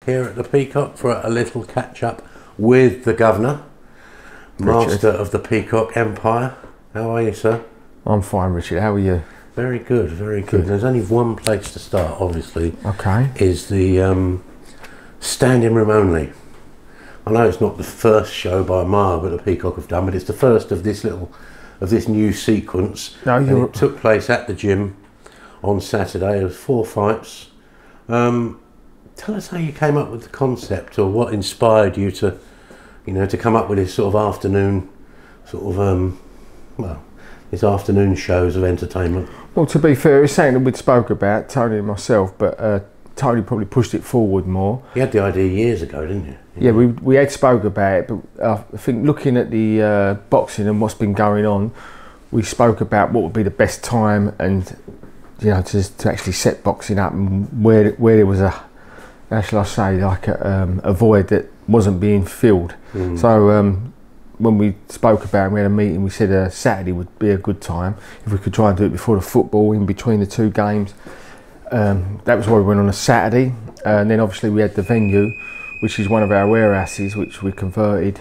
here at the Peacock for a little catch-up with the Governor, master of the Peacock Empire. How are you, sir? I'm fine, Richard. How are you? Very good, very good. There's only one place to start, obviously. Okay. Is the standing room only. I know it's not the first show by a mile that the Peacock have done, but it's the first of this new sequence. No, and it took place at the gym on Saturday. There was 4 fights. Tell us how you came up with the concept, or what inspired you to, to come up with this sort of afternoon, these afternoon shows of entertainment. Well, to be fair, it's something that we'd spoke about, Tony and myself, but Tony probably pushed it forward more. You had the idea years ago, didn't you? Yeah, we had spoke about it, but I think looking at the boxing and what's been going on, we spoke about what would be the best time, and to actually set boxing up, and where there was a, how shall I say, like a void that wasn't being filled. So when we spoke about it, we had a meeting, we said Saturday would be a good time if we could try and do it before the football, in between the 2 games. That was why we went on a Saturday, and then obviously we had the venue, which is one of our warehouses, which we converted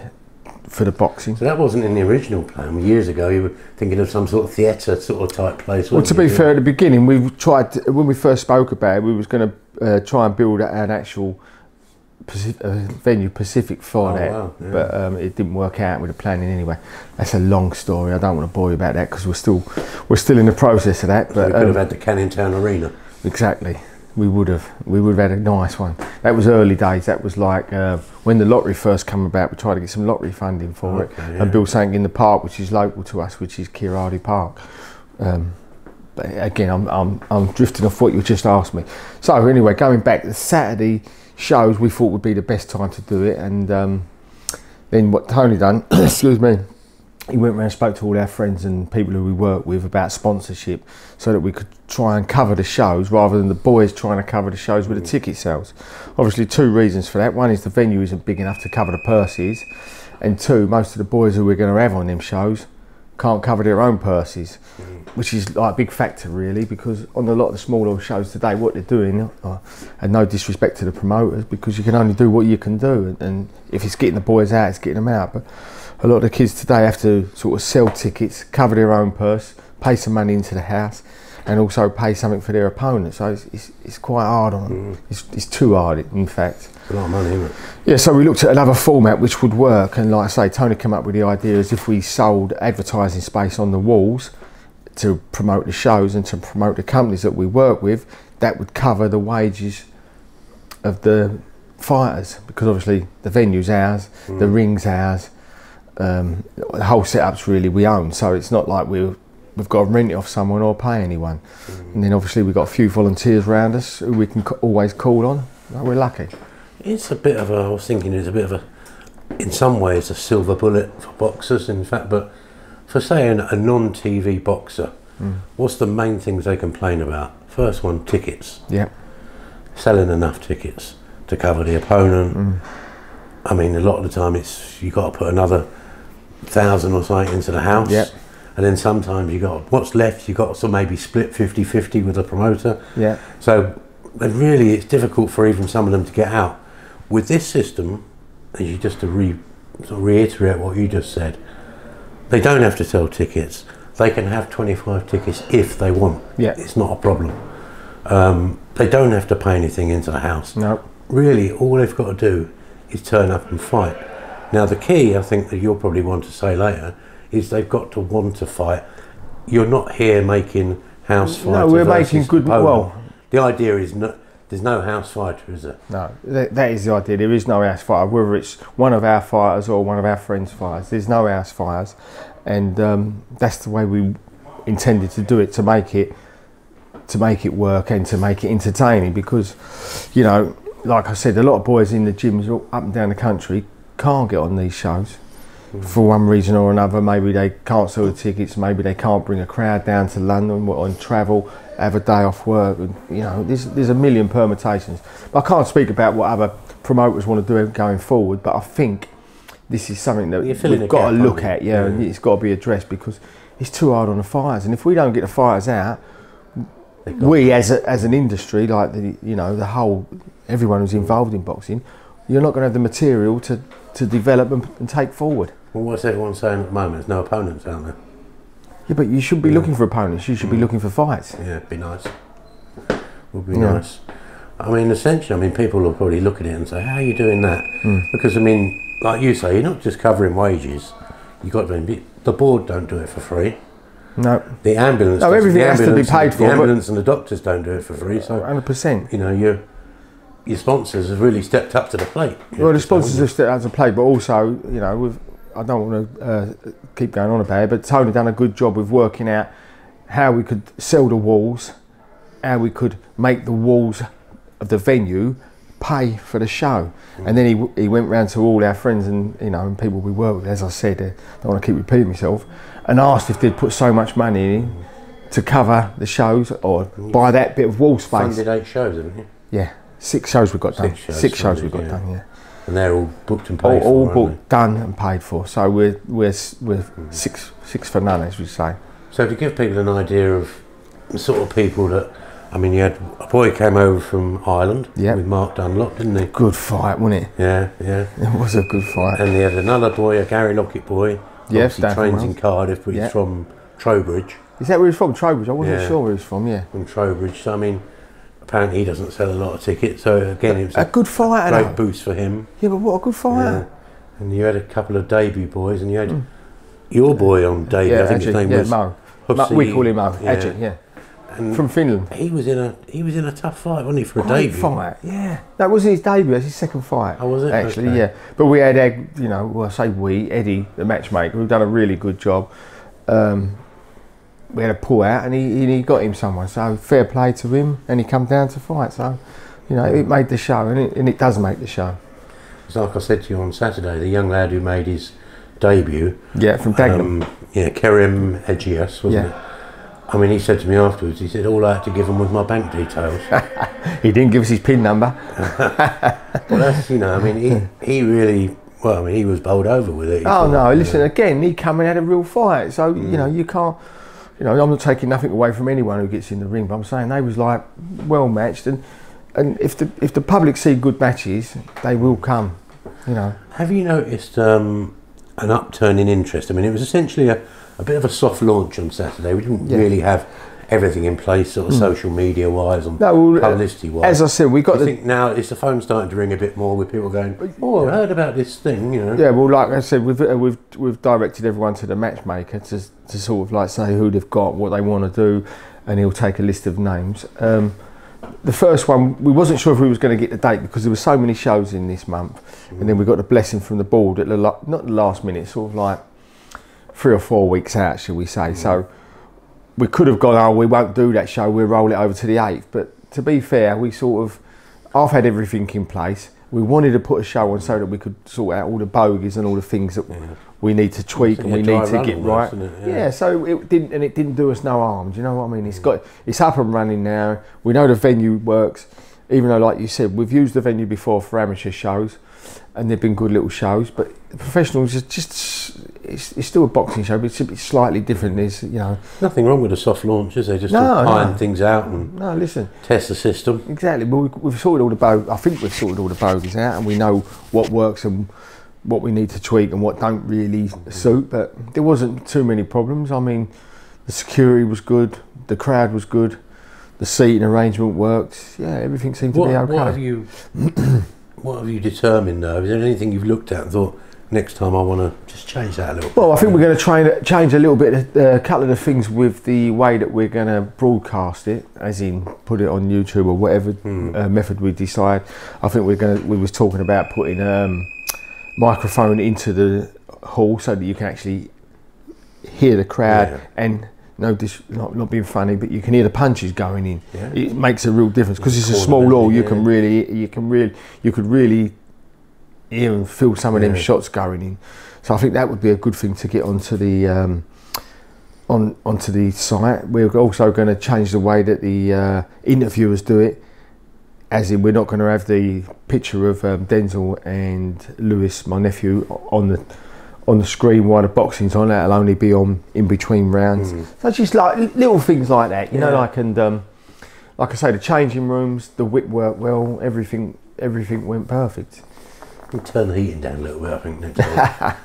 for the boxing. So that wasn't in the original plan. Years ago you were thinking of some sort of theatre sort of type place. Well, to be fair, at the beginning we tried to, when we first spoke about it, we was going to try and build an actual venue Pacific for that. Wow, yeah. But it didn't work out with the planning anyway. That's a long story. I don't want to bore you about that because we're still in the process of that. But we could have had the Canning Town Arena. Exactly. We would have had a nice one. That was early days. That was like when the lottery first came about. We tried to get some lottery funding for it, and build something in the park, which is local to us, which is Kirardi Park. But again, I'm drifting off what you just asked me. So anyway, going back, the Saturday shows we thought would be the best time to do it, and then what Tony done, excuse me, he went around and spoke to all our friends and people who we work with about sponsorship, so that we could try and cover the shows rather than the boys trying to cover the shows with the ticket sales. Obviously 2 reasons for that. One is the venue isn't big enough to cover the purses, and 2, most of the boys who we're going to have on them shows can't cover their own purses, which is like a big factor really, because on a lot of the smaller shows today, what they're doing, and no disrespect to the promoters, because you can only do what you can do, and if it's getting the boys out, it's getting them out. But a lot of the kids today have to sort of sell tickets, cover their own purse, pay some money into the house, and also pay something for their opponent. So it's quite hard on them. It's too hard, in fact. It's a lot of money, isn't it? Yeah, so we looked at another format which would work, and like I say, Tony came up with the idea as if we sold advertising space on the walls to promote the shows and to promote the companies that we work with, that would cover the wages of the fighters, because obviously the venue's ours, the ring's ours, the whole setup's really we own, so it's not like we've got to rent it off someone or pay anyone. And then obviously we've got a few volunteers around us who we can always call on. We're lucky. It's a bit of a, I was thinking it's a bit of a, in some ways, a silver bullet for boxers, in fact, but for say a non-TV boxer, what's the main things they complain about? First one, tickets. Yeah. Selling enough tickets to cover the opponent. I mean, a lot of the time it's, you got to put another 1,000 or something into the house. Yep. And then sometimes you got, what's left, you got to maybe split 50-50 with the promoter. Yeah. So, and really it's difficult for even some of them to get out. With this system, and you just to reiterate what you just said, they don't have to sell tickets. They can have 25 tickets if they want. Yeah. It's not a problem. They don't have to pay anything into the house. No. Really, all they've got to do is turn up and fight. Now the key, I think, that you'll probably want to say later, is they've got to want to fight. You're not here making house fights. No, we're making good. Well, the idea is there's no house fighter, is there? No, that is the idea. There is no house fighter, whether it's one of our fighters or one of our friends' fighters. There's no house fighters, and that's the way we intended to do it, to make it work and to make it entertaining. Because, like I said, a lot of boys in the gyms up and down the country can't get on these shows for one reason or another. Maybe they can't sell the tickets, maybe they can't bring a crowd down to London or on travel, have a day off work, and there's a million permutations. But I can't speak about what other promoters want to do going forward, but I think this is something that we've got to look at, and it's got to be addressed, because it's too hard on the fighters, and if we don't get the fighters out, we as an industry, like the whole, everyone who's involved in boxing, you're not going to have the material to develop and take forward. Well, what's everyone saying at the moment? There's no opponents out there. Yeah, but you should be looking for opponents. You should be looking for fights. Yeah, it'd be nice. Would be nice. I mean, essentially, people will probably look at it and say, "How are you doing that?" Because I mean, like you say, you're not just covering wages. You got to. The board don't do it for free. No. The ambulance. No, everything has to be paid for. The ambulance and the doctors don't do it for free. So 100%. You know, your sponsors have really stepped up to the plate. Well, the sponsors have stepped up to the plate, but also, you know, I don't want to keep going on about it, but Tony done a good job with working out how we could sell the walls, how we could make the walls of the venue pay for the show. And then he went round to all our friends and, you know, and people we work with, as I said, I don't want to keep repeating myself, and asked if they'd put so much money in to cover the shows or buy that bit of wall space. Funded 8 shows, haven't you? Yeah, 6 shows we got done. 6 shows we got done, yeah. And they're all booked and paid for. All booked, done and paid for. So we're six for none, as we say. So to give people an idea of the sort of people that, I mean, you had a boy came over from Ireland with Mark Dunlop, didn't he? Good fight, wasn't it? Yeah, yeah. It was a good fight. And he had another boy, a Gary Lockett boy. Yes, he trains in Cardiff, but he's from Trowbridge. Is that where he's from? Trowbridge? I wasn't sure where he's from. Yeah, from Trowbridge. So I mean, apparently he doesn't sell a lot of tickets. So again, it was a good fighter. Great boost for him. Yeah, but what a good fighter. Yeah. And you had a couple of debut boys, and you had your boy on debut. Yeah, I think his name was Mo. We call him Mo. Ajit, yeah. And from Finland. He was in a tough fight, wasn't he, for a Great debut? Fight, yeah. That wasn't his debut. That's his second fight. Oh, was it? Actually, okay. yeah. But we had, you know, well, I say we, Eddie, the matchmaker, who've done a really good job. We had a pull out, and he got him someone. So fair play to him, and he come down to fight. So, you know, it made the show, and it does make the show. It's like I said to you on Saturday, the young lad who made his debut. Yeah, from Dagenham. Kerim Egias, wasn't it? I mean, he said to me afterwards, he said, all I had to give him was my bank details. He didn't give us his PIN number. Well, that's, you know, I mean, he really, well, I mean, he was bowled over with it. Oh, no, listen, again, he come and had a real fight. So, you know, you can't, you know, I'm not taking nothing away from anyone who gets in the ring, but I'm saying they was like well matched. And if the public see good matches, they will come, you know. Have you noticed an upturn in interest? I mean, it was essentially a bit of a soft launch on Saturday. We didn't really have everything in place, sort of social media wise and publicity wise. As I said, we got. I think now is the phone starting to ring a bit more with people going, "Oh, I heard about this thing," you know. Yeah, well, like I said, we've directed everyone to the matchmaker to sort of like say who they've got, what they want to do, and he'll take a list of names. The first one, we wasn't sure if we was going to get the date because there were so many shows in this month, and then we got the blessing from the board at not the last minute, sort of like 3 or 4 weeks out, shall we say. So we could have gone, oh, we won't do that show, we'll roll it over to the 8th. But to be fair, we sort of, I've had everything in place. We wanted to put a show on so that we could sort out all the bogies and all the things that we need to tweak and we need to get right. Yeah, so it didn't do us no harm. Do you know what I mean? It's up and running now. We know the venue works. Even though, like you said, we've used the venue before for amateur shows, and they've been good little shows. But professionals, it's still a boxing show, but it's slightly different. There's, you know, nothing wrong with a soft launch, is there? Just to iron things out and test the system. Exactly. Well, we've sorted all the I think we've sorted all the bogies out, and we know what works and what we need to tweak and what don't really suit. But there wasn't too many problems. I mean, the security was good, the crowd was good. The seating arrangement worked. Yeah, everything seemed to be okay. What have you determined though? Is there anything you've looked at and thought, next time I want to just change that a little bit? Well, I think we're going to change a little bit, a couple of the things with the way that we're going to broadcast it, as in put it on YouTube or whatever method we decide. I think we was talking about putting microphone into the hall so that you can actually hear the crowd and. Not being funny, but you can hear the punches going in. Yeah. It makes a real difference because it's a small hall. You could really hear and feel some of them shots going in. So I think that would be a good thing to get onto the onto the site. We're also going to change the way that the interviewers do it, as in we're not going to have the picture of Denzel and Lewis, my nephew, on the screen while the boxing's on. That'll only be on in between rounds. So just like little things like that, you know, like, and like I say, the changing rooms, the whip worked well, everything went perfect. You turn the heating down a little bit, I think, next time.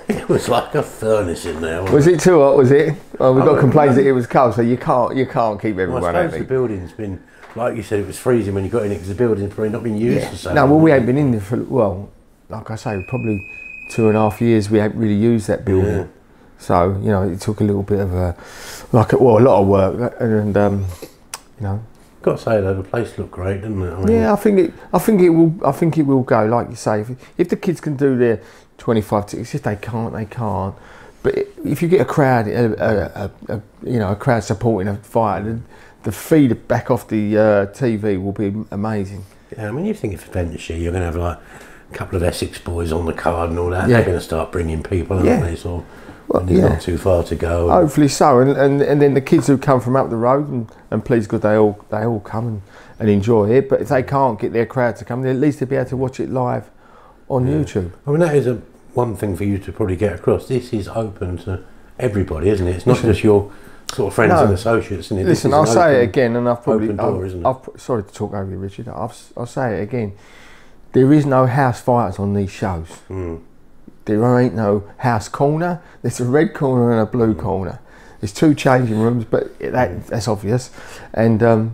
It was like a furnace in there. Was it too hot? Was it? Well, we got complaints that it was cold, so you can't keep everyone I suppose happy. the building's been, like you said, it was freezing when you got in it because the building's probably not been used for so long. No, well, we ain't been in there for, well, like I say, probably 2.5 years. We ain't really used that building. Yeah. So, you know, it took a little bit of a lot of work, and you know. Got to say though, the place looked great, didn't it? I mean, Yeah, I think it will go. Like you say, if the kids can do their 25 tickets, if they can't, they can't. But if you get a crowd, a crowd supporting a fight, the feed back off the TV will be amazing. Yeah, I mean, you think if eventually you're going to have like a couple of Essex boys on the card and all that, Yeah. they're going to start bringing people, aren't they? So. Well, and not too far to go. Hopefully so, and then the kids who come from up the road, and please God, they all come and enjoy it. But if they can't get their crowd to come, then at least they'll be able to watch it live on YouTube. I mean, that is one thing for you to probably get across. This is open to everybody, isn't it? It's not just your sort of friends and associates, isn't it? Listen, I'll say it again, and sorry to talk over you, Richard. I'll say it again. There is no house fighters on these shows. There ain't no house corner. There's a red corner and a blue corner. There's 2 changing rooms, but that's obvious. And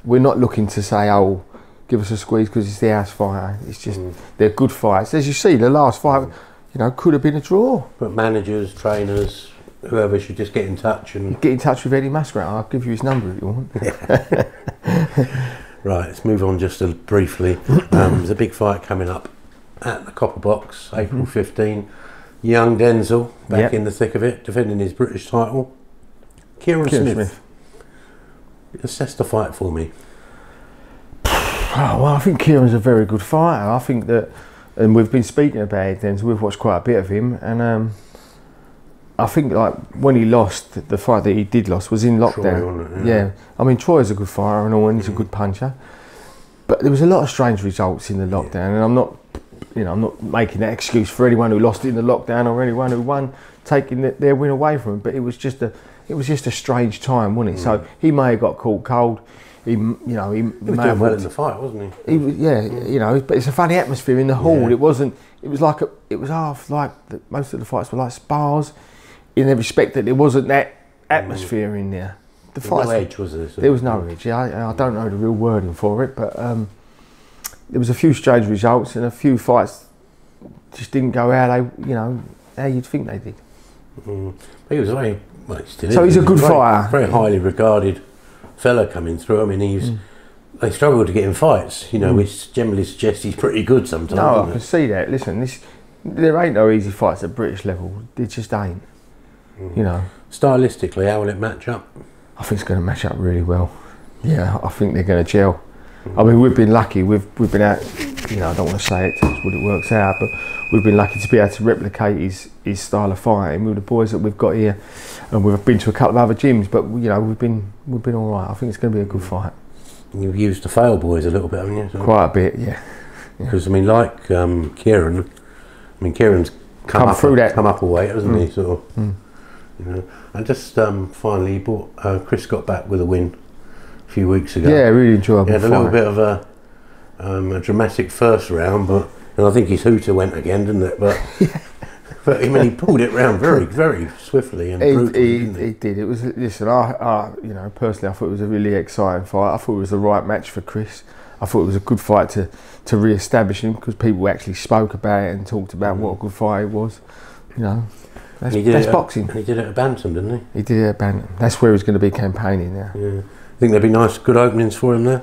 we're not looking to say, oh, give us a squeeze because it's the house fighter. It's just they're good fights. As you see, the last fight, you know, could have been a draw. But managers, trainers, whoever should just get in touch and get in touch with Eddie Muskrat. I'll give you his number if you want. Right, let's move on just briefly. There's a big fight coming up at the Copper Box, April 15. Young Denzel back in the thick of it, defending his British title. Kieran Smith. Assess the fight for me. Oh, well, I think Kieran's a very good fighter. I think that, and we've been speaking about Denzel. We've watched quite a bit of him, and I think like when he lost, the fight that he did lost was in lockdown. Troy, wasn't it? Yeah, I mean Troy's a good fighter and all, and he's a good puncher. But there was a lot of strange results in the lockdown, and I'm not making that excuse for anyone who lost in the lockdown or anyone who won taking their win away from him. But it was just a strange time, wasn't it? So he may have got caught cold. He was doing well in the fight, wasn't he? He was, but it's a funny atmosphere in the hall. Yeah. It was half like most of the fights were like spars, in the respect that there wasn't that atmosphere in there. There was no edge, was there? There was no edge. I don't know the real wording for it, but there was a few strange results and a few fights just didn't go how you'd think they did. But he was very he's a good fighter. Very highly regarded fella coming through. I mean, they struggle to get in fights, which generally suggests he's pretty good sometimes. No, I can see that. Listen, there ain't no easy fights at British level. There just ain't. Stylistically, how will it match up? I think it's going to match up really well. Yeah, I think they're going to gel. I mean, we've been lucky. We've been out. I don't want to say it, that's what it works out, but we've been lucky to be able to replicate his style of fighting with the boys that we've got here, and we've been to a couple of other gyms. But we've been all right. I think it's going to be a good fight. You've used the fail boys a little bit, haven't you? Quite a bit, yeah. Because I mean, like Kieran. I mean, Kieran's come up a weight, hasn't he? Sort of. And just finally, Chris got back with a win a few weeks ago. Yeah, really enjoyable. He had a little bit of a dramatic first round, and I think his hooter went again, didn't it? But but I mean, he pulled it round very, very swiftly and brutally. He did. It was. Listen, I personally, I thought it was a really exciting fight. I thought it was the right match for Chris. I thought it was a good fight to re-establish him, because people actually spoke about it and talked about what a good fight it was. That's boxing. And he did it at Bantam, didn't he? He did it at Bantam. That's where he's going to be campaigning now. Yeah. I think there'd be nice, good openings for him there.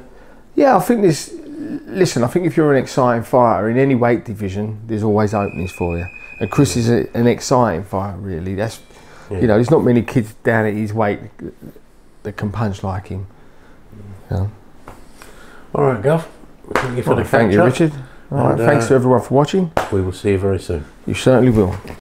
Yeah, I think there's. Listen, I think if you're an exciting fighter in any weight division, there's always openings for you. And Chris is an exciting fighter, really. That's, there's not many kids down at his weight that can punch like him. All right, Gov. Thank you for the catch up. Thank you, Richard. All right, thanks to everyone for watching. We will see you very soon. You certainly will.